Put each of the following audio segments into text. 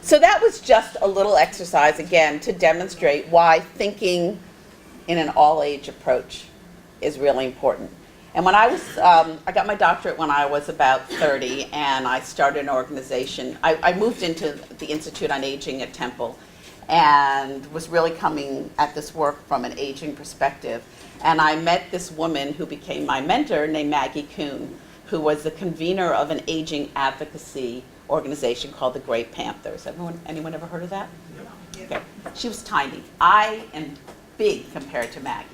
So that was just a little exercise, again, to demonstrate why thinking in an all-age approach is really important. And when I got my doctorate when I was about 30, and I started an organization. I moved into the Institute on Aging at Temple and was really coming at this work from an aging perspective. And I met this woman who became my mentor named Maggie Kuhn, who was the convener of an aging advocacy organization called the Great Panthers. Anyone ever heard of that? No. Okay. She was tiny. I am big compared to Maggie.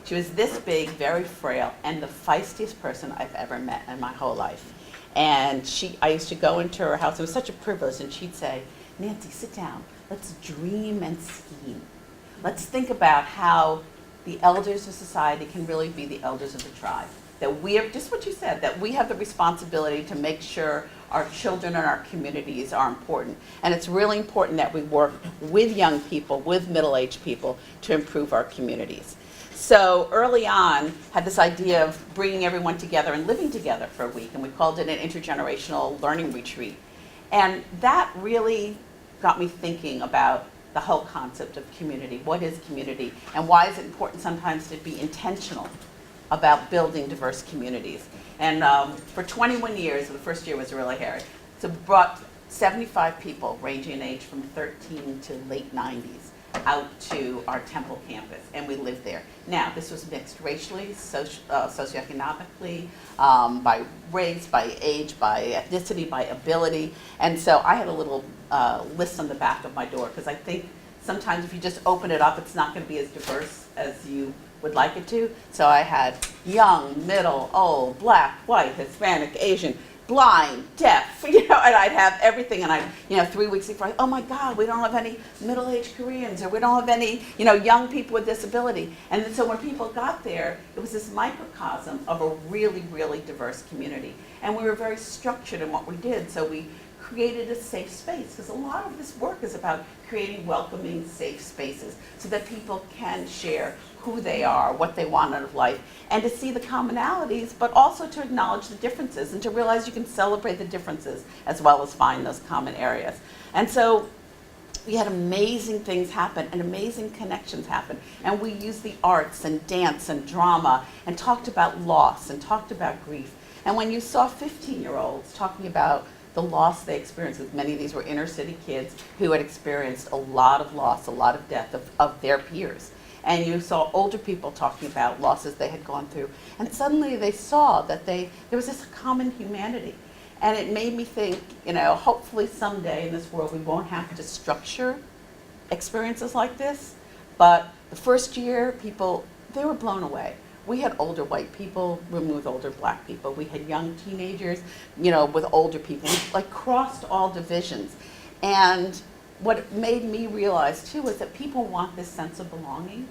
She was this big, very frail, and the feistiest person I've ever met in my whole life. And I used to go into her house. It was such a privilege, and she'd say, "Nancy, sit down. Let's dream and scheme. Let's think about how the elders of society can really be the elders of the tribe. That we have, just what you said, that we have the responsibility to make sure our children and our communities are important. And it's really important that we work with young people, with middle-aged people, to improve our communities." So early on, had this idea of bringing everyone together and living together for a week, and we called it an intergenerational learning retreat. And that really got me thinking about the whole concept of community. What is community? And why is it important sometimes to be intentional about building diverse communities? And for 21 years, the first year was really hairy, so brought 75 people ranging in age from 13 to late 90s out to our Temple campus, and we lived there. Now, this was mixed racially, socioeconomically, by race, by age, by ethnicity, by ability. And so I had a little list on the back of my door, because I think sometimes if you just open it up, it's not going to be as diverse as you would like it to. So I had young, middle, old, black, white, Hispanic, Asian, blind, deaf, and I'd have everything. And 3 weeks before, oh my God, we don't have any middle-aged Koreans, or we don't have any, young people with disability. And then, so when people got there, it was this microcosm of a really, really diverse community. And we were very structured in what we did. So we created a safe space, because a lot of this work is about creating welcoming, safe spaces so that people can share who they are, what they want out of life, and to see the commonalities, but also to acknowledge the differences and to realize you can celebrate the differences as well as find those common areas. And so we had amazing things happen and amazing connections happen. And we used the arts and dance and drama and talked about loss and talked about grief. And when you saw 15-year-olds talking about the loss they experienced, because many of these were inner city kids who had experienced a lot of loss, a lot of death of their peers. And you saw older people talking about losses they had gone through. And suddenly they saw that there was this common humanity. And it made me think, hopefully someday in this world we won't have to structure experiences like this. But the first year, they were blown away. We had older white people rooming with older black people. We had young teenagers, with older people. We crossed all divisions. And what made me realize too was that people want this sense of belonging.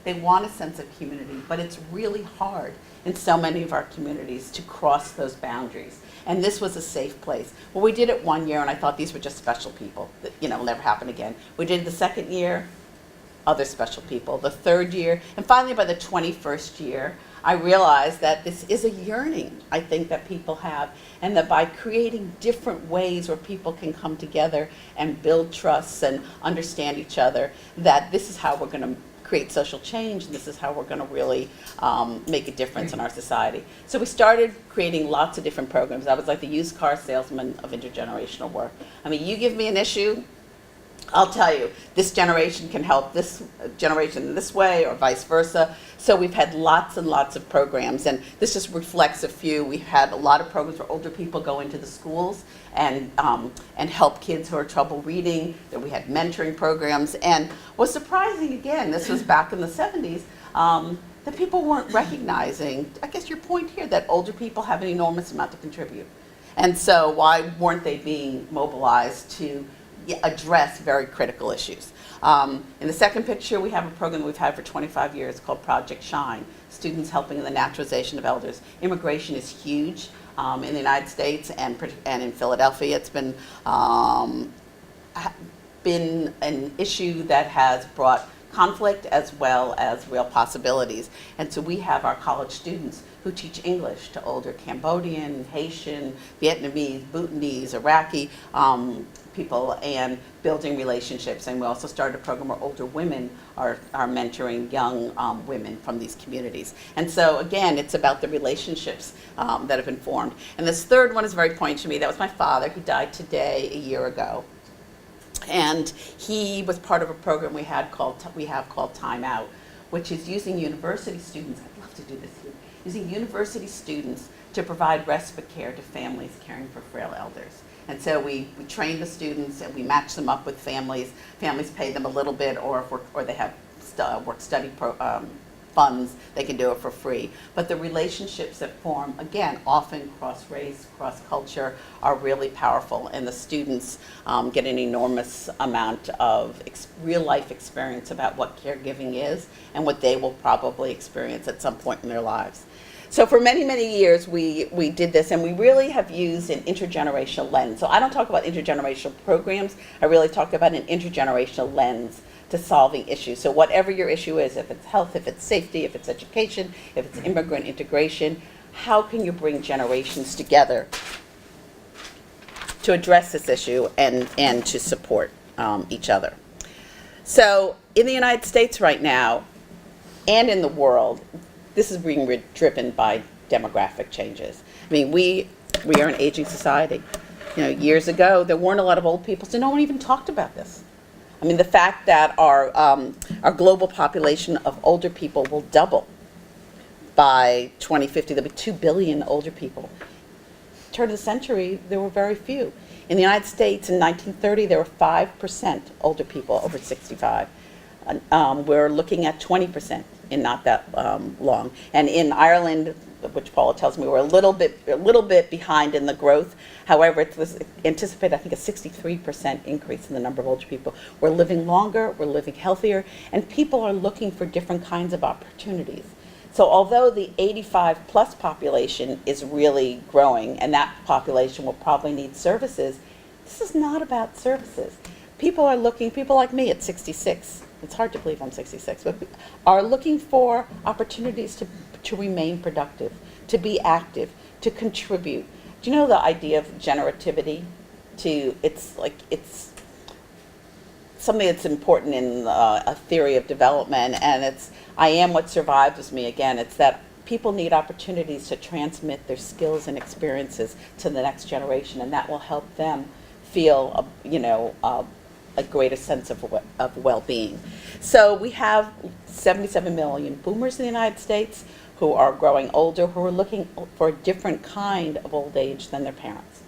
They want a sense of community, but it's really hard in so many of our communities to cross those boundaries. And this was a safe place. Well, we did it one year, and I thought these were just special people that, will never happen again. We did the second year, other special people. The third year, and finally by the 21st year, I realized that this is a yearning, I think, that people have, and that by creating different ways where people can come together and build trusts and understand each other, that this is how we're going to create social change, and this is how we're going to really make a difference in our society. So we started creating lots of different programs. I was like the used car salesman of intergenerational work. You give me an issue, I'll tell you, this generation can help this generation in this way, or vice versa. So we've had lots and lots of programs, and this just reflects a few. We've had a lot of programs where older people go into the schools and help kids who are trouble reading. That we had mentoring programs, and what's surprising, again, this was back in the 70s, that people weren't recognizing, I guess your point here, that older people have an enormous amount to contribute. And so why weren't they being mobilized to address very critical issues? In the second picture, we have a program we've had for 25 years called Project Shine, students helping in the naturalization of elders. Immigration is huge in the United States and in Philadelphia. It's been an issue that has brought conflict as well as real possibilities. And so we have our college students who teach English to older Cambodian, Haitian, Vietnamese, Bhutanese, Iraqi people, and building relationships. And we also started a program where older women are mentoring young women from these communities. And so again, it's about the relationships that have been formed. And this third one is very poignant to me. That was my father, who died today a year ago. And he was part of a program we have called Time Out, which is using university students. I'd love to do this here. Using university students to provide respite care to families caring for frail elders. And so we train the students and we match them up with families. Families pay them a little bit, or they have work-study funds, they can do it for free. But the relationships that form, again, often cross-race, cross-culture, are really powerful. And the students get an enormous amount of real-life experience about what caregiving is and what they will probably experience at some point in their lives. So for many, many years, we did this, and we really have used an intergenerational lens. So I don't talk about intergenerational programs. I really talk about an intergenerational lens to solving issues. So whatever your issue is, if it's health, if it's safety, if it's education, if it's immigrant integration, how can you bring generations together to address this issue and to support each other? So in the United States right now, and in the world, this is being driven by demographic changes. I mean, we are an aging society. You know, years ago, there weren't a lot of old people, so no one even talked about this. I mean, the fact that our global population of older people will double by 2050. There'll be 2 billion older people. Turn of the century, there were very few. In the United States, in 1930, there were 5% older people over 65. We're looking at 20% in not that long. And in Ireland, which Paula tells me we're a little bit behind in the growth. However, it was anticipated, I think, a 63% increase in the number of older people. We're living longer, we're living healthier, and people are looking for different kinds of opportunities. So although the 85 plus population is really growing, and that population will probably need services, this is not about services. People are looking, people like me at 66, it's hard to believe I'm 66, but are looking for opportunities to remain productive, to be active, to contribute. Do you know the idea of generativity? It's something that's important in a theory of development, and it's, I am what survives me. Again, it's that people need opportunities to transmit their skills and experiences to the next generation, and that will help them feel, a greater sense of well-being. So we have 77 million boomers in the United States who are growing older, who are looking for a different kind of old age than their parents.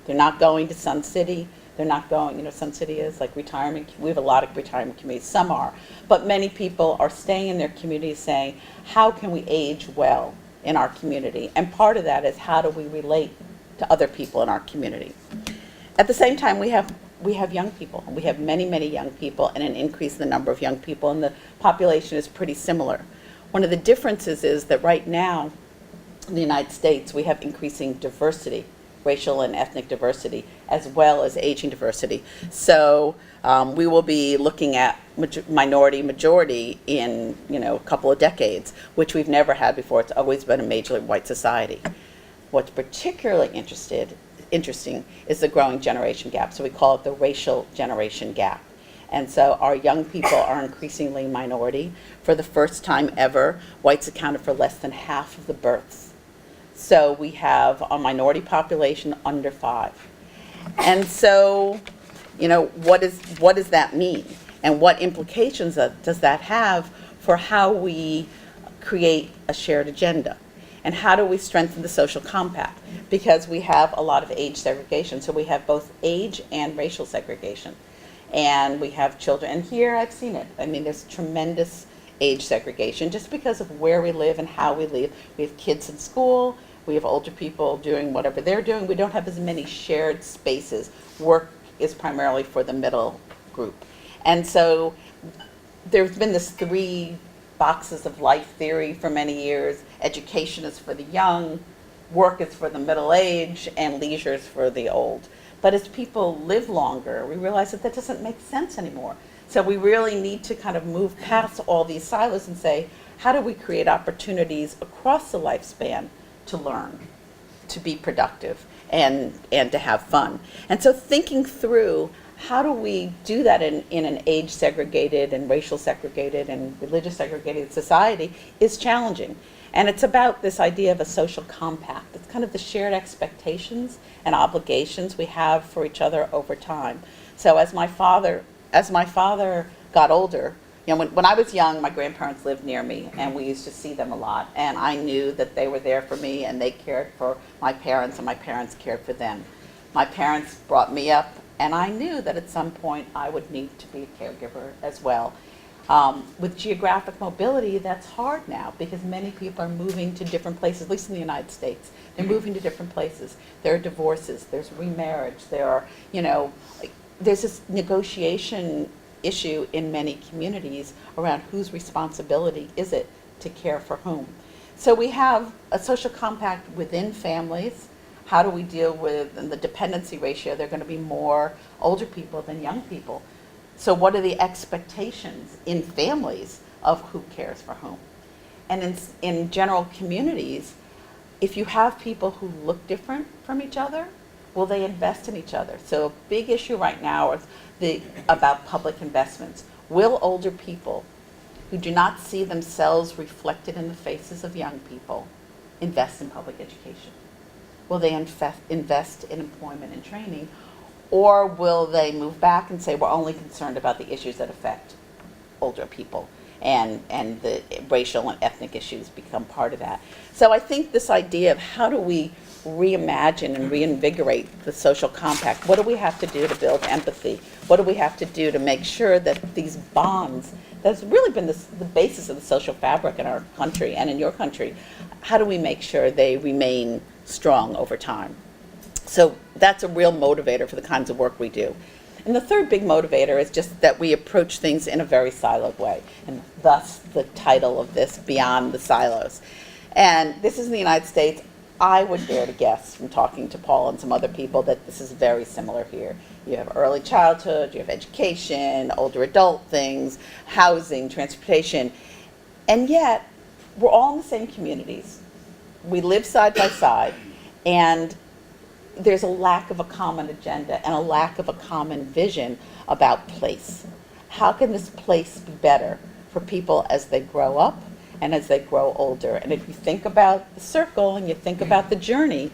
They're not going to Sun City. They're not going, Sun City is like retirement. We have a lot of retirement communities. Some are. But many people are staying in their communities saying, how can we age well in our community? And part of that is, how do we relate to other people in our community? At the same time, we have young people. We have many, many young people, and an increase in the number of young people, and the population is pretty similar. One of the differences is that right now in the United States, we have increasing diversity, racial and ethnic diversity, as well as aging diversity. So we will be looking at minority majority in a couple of decades, which we've never had before. It's always been a majorly white society. What's particularly interesting is the growing generation gap. So we call it the racial generation gap. And so our young people are increasingly minority. For the first time ever, whites accounted for less than half of the births. So we have a minority population under 5. And so, what does that mean? And what implications does that have for how we create a shared agenda? And how do we strengthen the social compact? Because we have a lot of age segregation. So we have both age and racial segregation. And we have children, and here I've seen it. I mean, there's tremendous age segregation just because of where we live and how we live. We have kids in school, we have older people doing whatever they're doing. We don't have as many shared spaces. Work is primarily for the middle group. And so there's been this 3 boxes of life theory for many years. Education is for the young, work is for the middle age, and leisure is for the old. But as people live longer, we realize that doesn't make sense anymore. So we really need to kind of move past all these silos and say, how do we create opportunities across the lifespan to learn, to be productive, and to have fun? And so thinking through, how do we do that in an age segregated and racial segregated and religious segregated society is challenging. And it's about this idea of a social compact. It's kind of the shared expectations and obligations we have for each other over time. So as my father got older, you know, when I was young, my grandparents lived near me, and we used to see them a lot. And I knew that they were there for me, and they cared for my parents, and my parents cared for them. My parents brought me up, and I knew that at some point I would need to be a caregiver as well. With geographic mobility, that's hard now because many people are moving to different places, at least in the United States. They're moving to different places. There are divorces, there's remarriage, there are, you know, there's this negotiation issue in many communities around whose responsibility is it to care for whom. So we have a social compact within families. How do we deal with, in the dependency ratio, there are going to be more older people than young people. So what are the expectations in families of who cares for whom? And in general communities, if you have people who look different from each other, will they invest in each other? So a big issue right now is about public investments. Will older people who do not see themselves reflected in the faces of young people invest in public education? Will they invest in employment and training? Or will they move back and say, we're only concerned about the issues that affect older people, and the racial and ethnic issues become part of that? So I think this idea of how do we reimagine and reinvigorate the social compact? What do we have to do to build empathy? What do we have to do to make sure that these bonds, that's really been the basis of the social fabric in our country and in your country, how do we make sure they remain strong over time? So that's a real motivator for the kinds of work we do. And the third big motivator is just that we approach things in a very siloed way, and thus the title of this, Beyond the Silos. And this is in the United States. I would dare to guess from talking to Paul and some other people that this is very similar here. You have early childhood, you have education, older adult things, housing, transportation, and yet we're all in the same communities. We live side by side, and there's a lack of a common agenda and a lack of a common vision about place. How can this place be better for people as they grow up and as they grow older? And if you think about the circle and you think about the journey,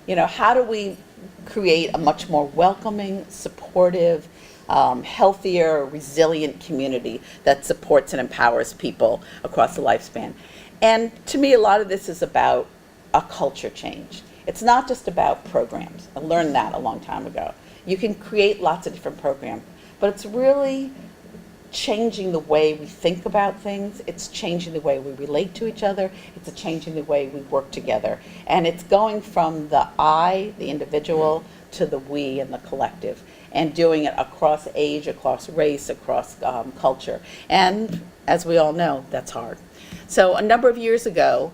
you know, how do we create a much more welcoming, supportive, healthier, resilient community that supports and empowers people across the lifespan? And to me, a lot of this is about a culture change. It's not just about programs. I learned that a long time ago. You can create lots of different programs, but it's really changing the way we think about things. It's changing the way we relate to each other. It's changing the way we work together. And it's going from the I, the individual, to the we and the collective, and doing it across age, across race, across culture. And as we all know, that's hard. So a number of years ago,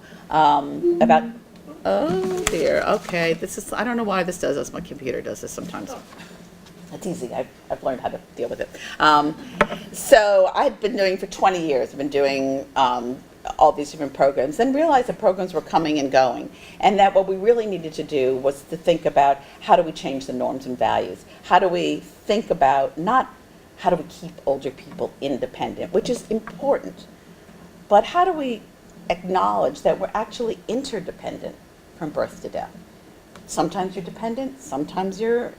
oh dear, okay, this is, I don't know why this does this, my computer does this sometimes. It's easy, I've learned how to deal with it. So I've been doing for 20 years, I've been doing all these different programs, and realized that programs were coming and going, and that what we really needed to do was to think about how do we change the norms and values? How do we think about, not how do we keep older people independent, which is important, but how do we acknowledge that we're actually interdependent from birth to death? Sometimes you're dependent, sometimes you're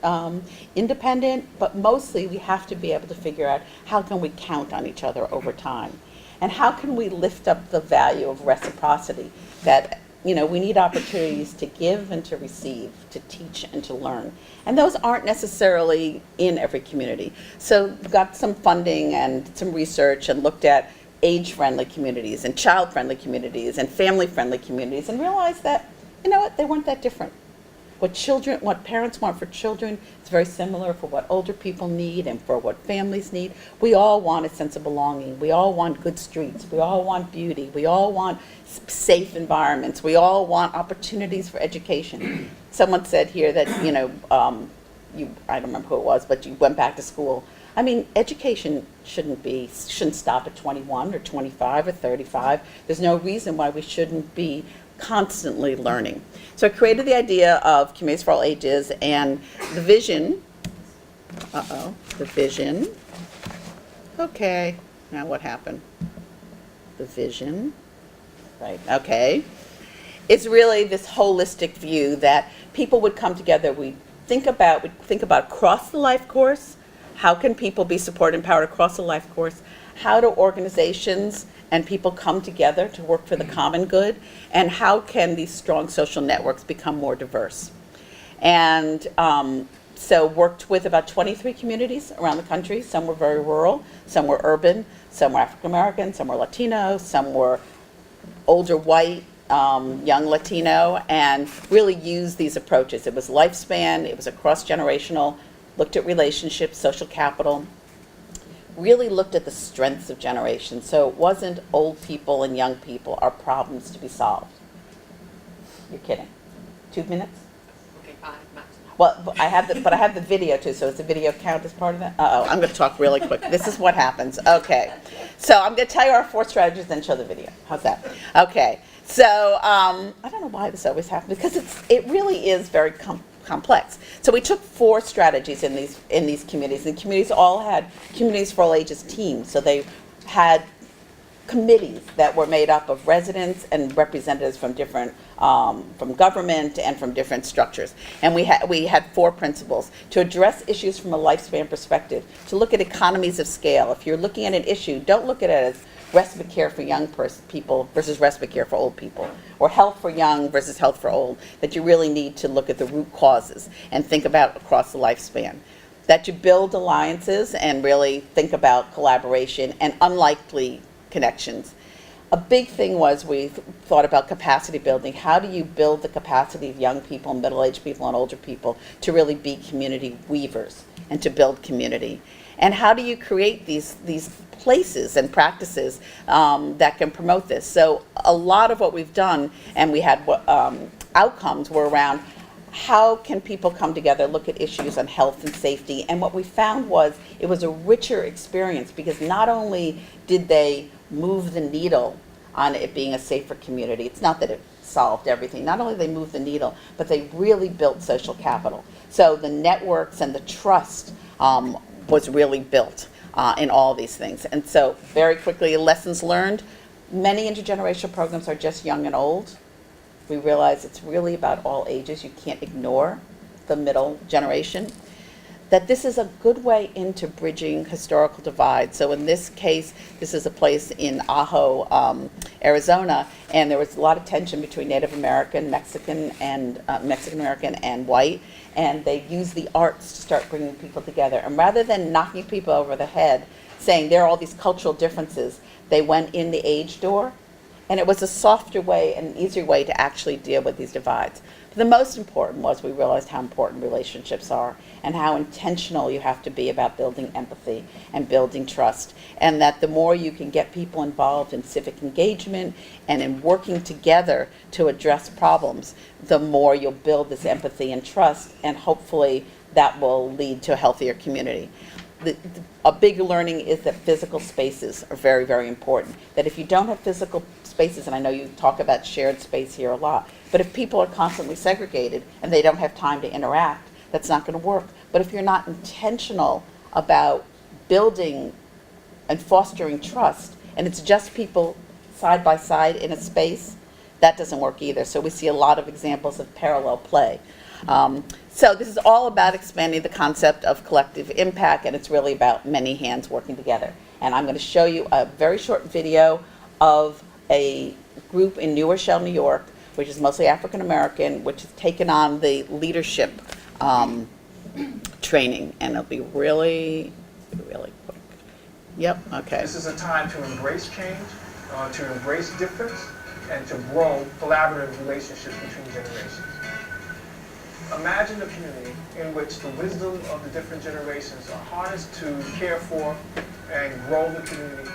independent, but mostly we have to be able to figure out how can we count on each other over time, and how can we lift up the value of reciprocity, that, you know, we need opportunities to give and to receive, to teach and to learn, and those aren't necessarily in every community. So we've got some funding and some research and looked at age-friendly communities and child-friendly communities and family-friendly communities, and realized that, you know what, they weren't that different. What parents want for children is very similar for what older people need and for what families need. We all want a sense of belonging. We all want good streets. We all want beauty. We all want safe environments. We all want opportunities for education. Someone said here that, you know, I don't remember who it was, but you went back to school. I mean, education shouldn't stop at 21 or 25 or 35. There's no reason why we shouldn't be constantly learning. So I created the idea of communities for all ages, and the vision, the vision, okay, now what happened? The vision, right, okay. It's really this holistic view that people would come together. We'd think about across the life course. How can people be supported and empowered across the life course? How do organizations and people come together to work for the common good? And how can these strong social networks become more diverse? And so worked with about 23 communities around the country. Some were very rural, some were urban, some were African American, some were Latino, some were older white, young Latino, and really used these approaches. It was lifespan, it was a cross-generational, looked at relationships, social capital, really looked at the strengths of generations. So it wasn't old people and young people are problems to be solved. You're kidding. 2 minutes? Okay, 5 max. Well, I have the video too, so does the video count as part of that? Uh-oh, I'm going to talk really quick. This is what happens. Okay. So I'm going to tell you our 4 strategies, then show the video. How's that? Okay. So I don't know why this always happens, because it really is very complex. So we took 4 strategies in these communities, and communities all had communities for all ages teams. So they had committees that were made up of residents and representatives from different, from government and from different structures. And we had 4 principles: to address issues from a lifespan perspective, to look at economies of scale. If you're looking at an issue, don't look at it as respite care for young people versus respite care for old people, or health for young versus health for old, that you really need to look at the root causes and think about across the lifespan. That you build alliances and really think about collaboration and unlikely connections. A big thing was we thought about capacity building. How do you build the capacity of young people, middle-aged people, and older people to really be community weavers and to build community? And how do you create these places and practices that can promote this? So a lot of what we've done, and we had outcomes, were around how can people come together, look at issues on health and safety. And what we found was it was a richer experience, because not only did they move the needle on it being a safer community, it's not that it solved everything, not only did they move the needle, but they really built social capital. So the networks and the trust was really built in all these things. And so very quickly, lessons learned. Many intergenerational programs are just young and old. We realize it's really about all ages. You can't ignore the middle generation. That this is a good way into bridging historical divides. So in this case, this is a place in Ajo, Arizona, and there was a lot of tension between Native American, Mexican American, and white, and they used the arts to start bringing people together. And rather than knocking people over the head, saying there are all these cultural differences, they went in the age door, and it was a softer way and an easier way to actually deal with these divides. But the most important was we realized how important relationships are and how intentional you have to be about building empathy and building trust, and that the more you can get people involved in civic engagement and in working together to address problems, the more you'll build this empathy and trust, and hopefully that will lead to a healthier community. A big learning is that physical spaces are very, very important. That if you don't have physical spaces, and I know you talk about shared space here a lot, but if people are constantly segregated and they don't have time to interact, that's not going to work. But if you're not intentional about building and fostering trust, and it's just people side by side in a space, that doesn't work either. So we see a lot of examples of parallel play. So this is all about expanding the concept of collective impact, and it's really about many hands working together. And I'm going to show you a very short video of a group in New Rochelle, New York, which is mostly African American, which has taken on the leadership training, and it'll be really, really quick. Yep, okay. This is a time to embrace change, to embrace difference, and to grow collaborative relationships between generations. Imagine a community in which the wisdom of the different generations are harnessed to care for and grow the community.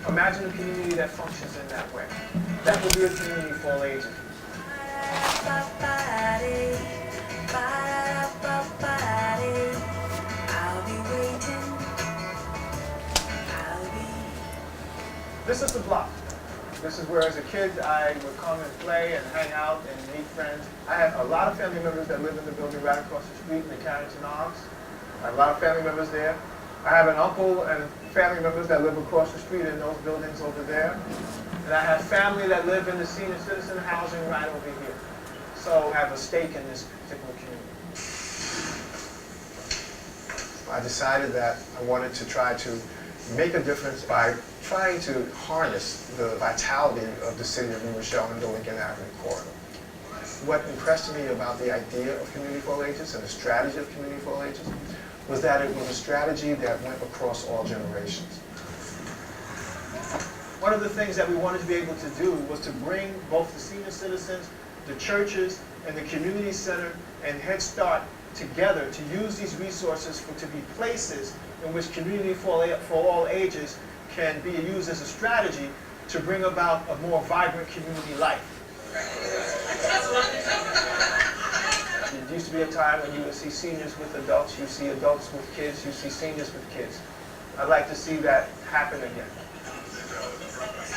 Imagine a community that functions in that way. That would be a community for all ages. I'll be waiting this is the block. This is where, as a kid, I would come and play and hang out and meet friends. I have a lot of family members that live in the building right across the street in the Carrington Arms. I have a lot of family members there. I have an uncle and family members that live across the street in those buildings over there. And I have family that live in the senior citizen housing right over here. So I have a stake in this particular community. I decided that I wanted to try to make a difference by trying to harness the vitality of the city of New Rochelle and the Lincoln Avenue corridor. What impressed me about the idea of Community for All Ages and the strategy of Community for All Ages was that it was a strategy that went across all generations. One of the things that we wanted to be able to do was to bring both the senior citizens, the churches, and the community center and Head Start together to use these resources to be places in which Community for All Ages can be used as a strategy to bring about a more vibrant community life. There used to be a time when you would see seniors with adults, you see adults with kids, you see seniors with kids. I'd like to see that happen again.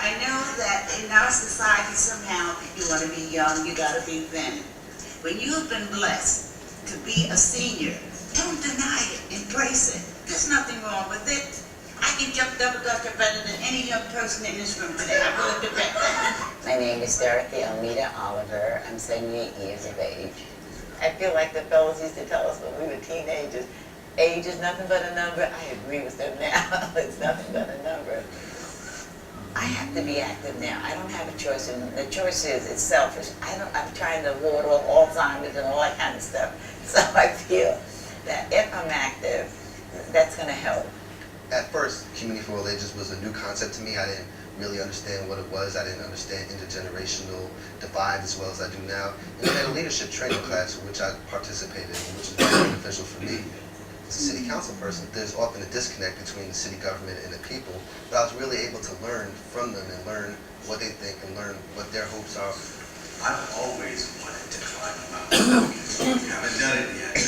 I know that in our society somehow you want to be young, you got to be thin. When you've been blessed to be a senior, don't deny it, embrace it. There's nothing wrong with it. I can jump double dutch better than any young person in this room today. I really do that. My name is Dorothy Almeida Oliver. I'm 78 years of age. I feel like the fellows used to tell us when we were teenagers, age is nothing but a number. I agree with them now. It's nothing but a number. I have to be active now. I don't have a choice, and the choice is it's selfish. I'm trying to ward off Alzheimer's and all that kind of stuff. So I feel that if I'm active, that's going to help. At first, Community for All Ages was a new concept to me. I didn't really understand what it was. I didn't understand intergenerational divide as well as I do now. And we had a leadership training class which I participated in, which was very beneficial for me. As a city council person, there's often a disconnect between the city government and the people, but I was really able to learn from them and learn what they think and learn what their hopes are. I've always wanted to climb a mountain. I haven't done it yet,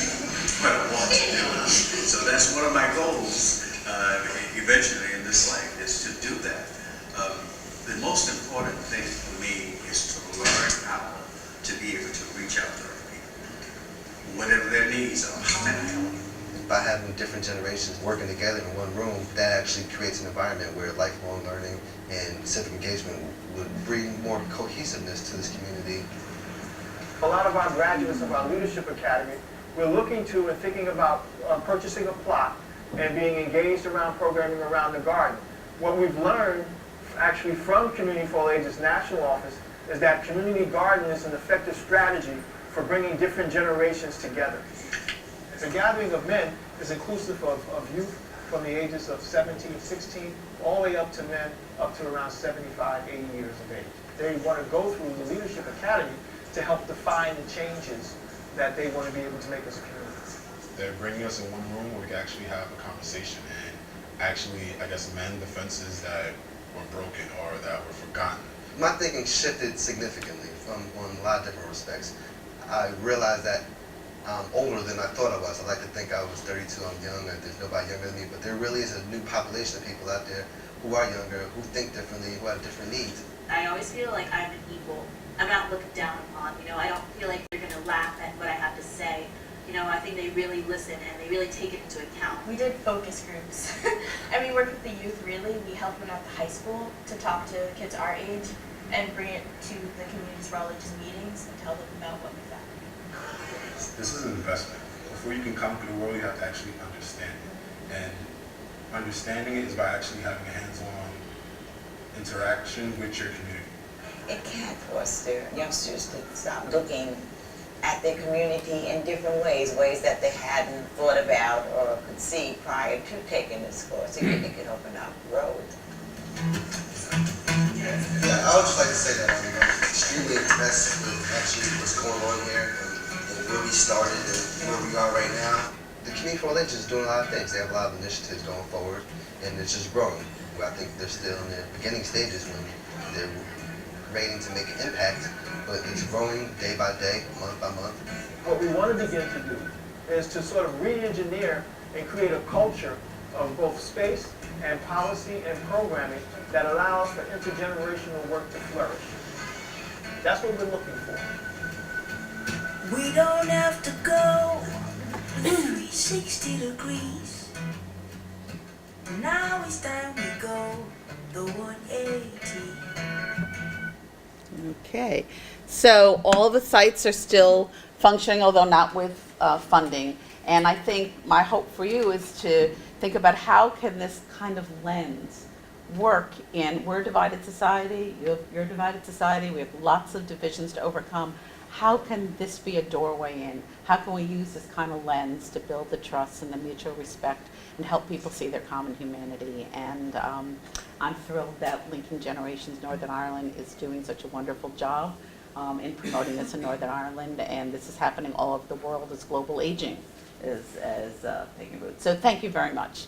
but I want to do it. So that's one of my goals eventually in this life, is to do that. The most important thing for me is to learn how to be able to reach out to other people. Whatever their needs are, how can I help? By having different generations working together in one room, that actually creates an environment where lifelong learning and civic engagement would bring more cohesiveness to this community. A lot of our graduates of our Leadership Academy, we're looking to and thinking about purchasing a plot and being engaged around programming around the garden. What we've learned actually from Community for All Ages National Office is that community garden is an effective strategy for bringing different generations together. The gathering of men is inclusive of youth from the ages of 17, 16, all the way up to men up to around 75, 80 years of age. They want to go through the Leadership Academy to help define the changes that they want to be able to make as a community. They're bringing us in one room where we can actually have a conversation and actually, I guess, mend the fences that were broken or that were forgotten. My thinking shifted significantly on a lot of different respects. I realized that I'm older than I thought I was. I like to think I was 32, I'm young, and there's nobody younger than me, but there really is a new population of people out there who are younger, who think differently, who have different needs. I always feel like I'm an equal. I'm not looked down upon, I don't feel like they're going to laugh at what I have to say. I think they really listen and they really take it into account. We did focus groups, and we worked with the youth really. We helped them at the high school to talk to kids our age and bring it to the Communities for All Ages meetings and tell them about what we found. This is an investment. Before you can conquer the world, you have to actually understand it. And understanding it is by actually having a hands-on interaction with your community. It can foster youngsters to stop looking at their community in different ways that they hadn't thought about or could see prior to taking this course. It could open up roads. Yeah, I would just like to say that I'm extremely impressed with actually what's going on here and where we started and where we are right now. The Community for All Ages is doing a lot of things. They have a lot of initiatives going forward, and it's just growing. I think they're still in their beginning stages when they're waiting to make an impact, but it's growing day by day, month by month. What we want to begin to do is to sort of re-engineer and create a culture of both space and policy and programming that allows for intergenerational work to flourish. That's what we're looking for. We don't have to go 360 degrees. Now it's time we go the 180. Okay, so all the sites are still functioning, although not with funding. And I think my hope for you is to think about how can this kind of lens work in, we're a divided society, you're a divided society, we have lots of divisions to overcome. How can this be a doorway in? How can we use this kind of lens to build the trust and the mutual respect and help people see their common humanity? And I'm thrilled that Linking Generations Northern Ireland is doing such a wonderful job in promoting this in Northern Ireland, and this is happening all over the world as global aging is taking root. So thank you very much.